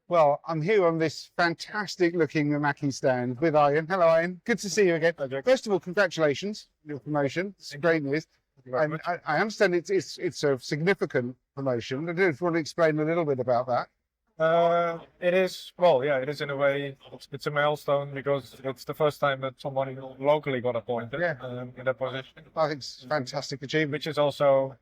Well, I'm here on this fantastic looking Mimaki stand with Arjen. Hello, Arjen. Good to see you again. First of all, congratulations on your promotion. It's great news. And I understand it's a significant promotion. I just want to explain a little bit about that. It is, well, yeah, it is in a way, it's a milestone because it's the first time that someone locally got appointed in that position. I think it's a fantastic achievement. Which is also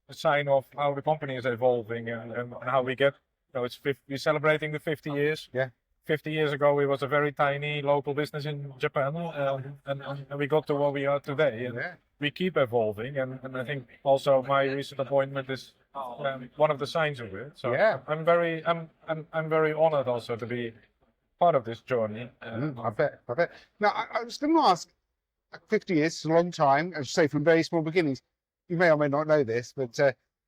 a sign of how the company is evolving and how we get, we're celebrating the 50 years. Yeah. 50 years ago, we was a very tiny local business in Japan, and we got to where we are today. And we keep evolving, and I think also my recent appointment is one of the signs of it. So I'm very honored also to be part of this journey. I bet. Now, I was going to ask, 50 years is a long time, as you say, from very small beginnings. You may or may not know this, but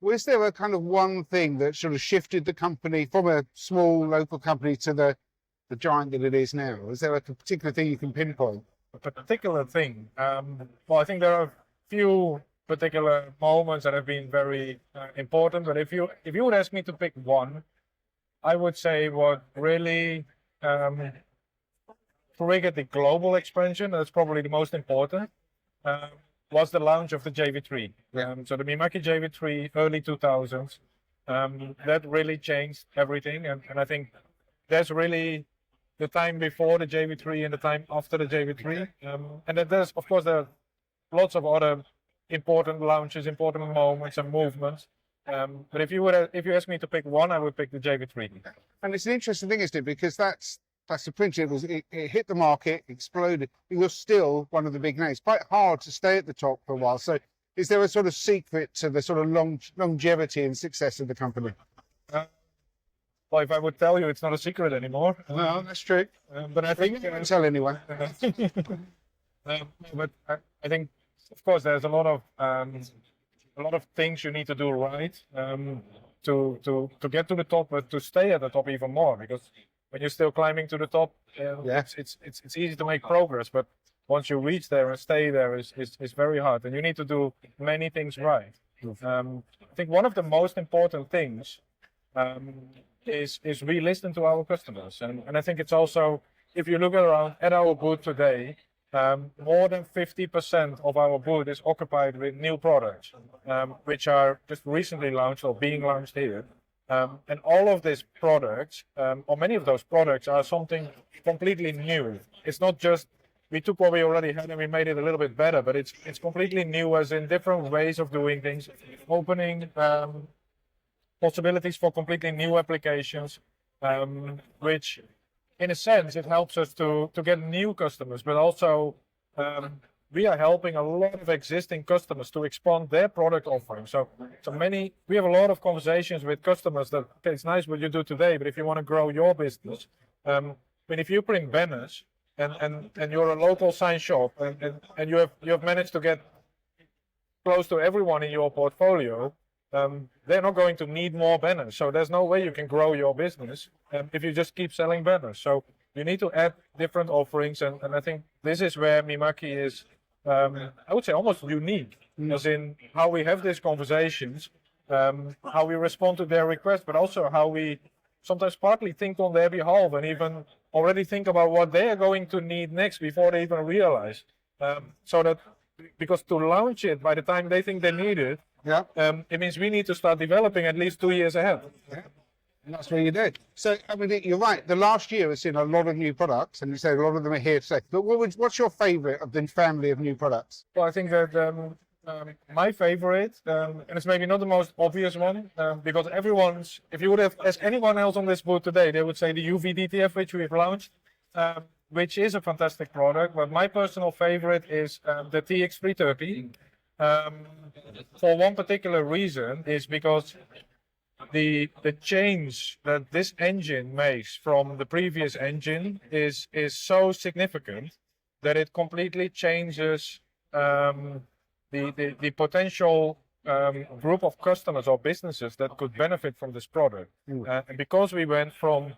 was there a kind of one thing that sort of shifted the company from a small local company to the giant that it is now? Is there a particular thing you can pinpoint? A particular thing? Well, I think there are a few particular moments that have been very important, but if you would ask me to pick one, I would say what really triggered the global expansion, that's probably the most important, was the launch of the JV3. So the Mimaki JV3, early 2000s, that really changed everything, and I think there's really the time before the JV3 and the time after the JV3, and then there's, of course, there are lots of other important launches, important moments and movements. But if you ask me to pick one, I would pick the JV3. And it's an interesting thing, isn't it? Because that's the principle. It hit the market, exploded. You're still one of the big names. Quite hard to stay at the top for a while. So, is there a sort of secret to the sort of longevity and success of the company? Well, if I would tell you, it's not a secret anymore. No, that's true. But I think you don't tell anyone. But I think, of course, there's a lot of things you need to do right to get to the top, but to stay at the top even more. Because when you're still climbing to the top, it's easy to make progress. But once you reach there and stay there, is very hard, and you need to do many things right. I think one of the most important things is we listen to our customers, and I think it's also, if you look around at our booth today, more than 50% of our booth is occupied with new products, which are just recently launched or being launched here. And all of these products, or many of those products, are something completely new. It's not just we took what we already had and we made it a little bit better, but it's completely new, as in different ways of doing things, opening possibilities for completely new applications, which in a sense it helps us to get new customers, but also we are helping a lot of existing customers to expand their product offering. So we have a lot of conversations with customers that, okay, it's nice what you do today, but if you want to grow your business, but if you bring banners and you're a local sign shop and you have managed to get close to everyone in your portfolio, they're not going to need more banners. So there's no way you can grow your business if you just keep selling banners. So you need to add different offerings, and I think this is where Mimaki is, I would say, almost unique, as in how we have these conversations, how we respond to their requests, but also how we sometimes partly think on their behalf and even already think about what they are going to need next before they even realize. So that, because to launch it by the time they think they need it, it means we need to start developing at least 2 years ahead. Yeah. And that's what you do. So, I mean, you're right. The last year has seen a lot of new products, and you said a lot of them are here today. But what's your favourite of the family of new products? Well, I think that my favorite, and it's maybe not the most obvious one, because if you would have asked anyone else on this booth today, they would say the UV DTF, which we've launched, which is a fantastic product. But my personal favorite is the TX330. For one particular reason, is because the change that this engine makes from the previous engine is so significant that it completely changes the potential group of customers or businesses that could benefit from this product. And because we went from,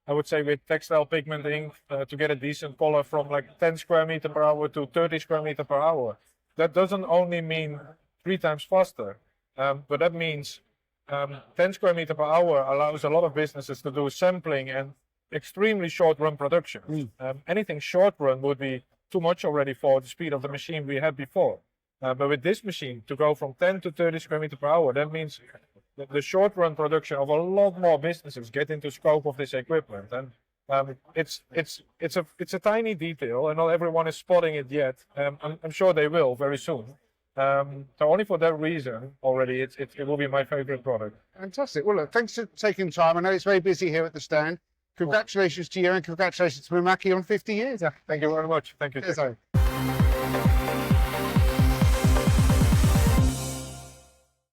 I would say, with textile pigmenting to get a decent color from like 10 square meter per hour to 30 square meter per hour, that doesn't only mean 3 times faster, but that means 10 square meter per hour allows a lot of businesses to do sampling and extremely short run production. Anything short run would be too much already for the speed of the machine we had before. But with this machine, to go from 10 to 30 square meter per hour, that means that the short run production of a lot more businesses get into scope of this equipment. And it's a tiny detail, and not everyone is spotting it yet. I'm sure they will very soon. So only for that reason already, it will be my favorite product. Fantastic. Well, look, thanks for taking time. I know it's very busy here at the stand. Congratulations to you and congratulations to Mimaki on 50 years. Yeah, thank you very much. Thank you. Cheers,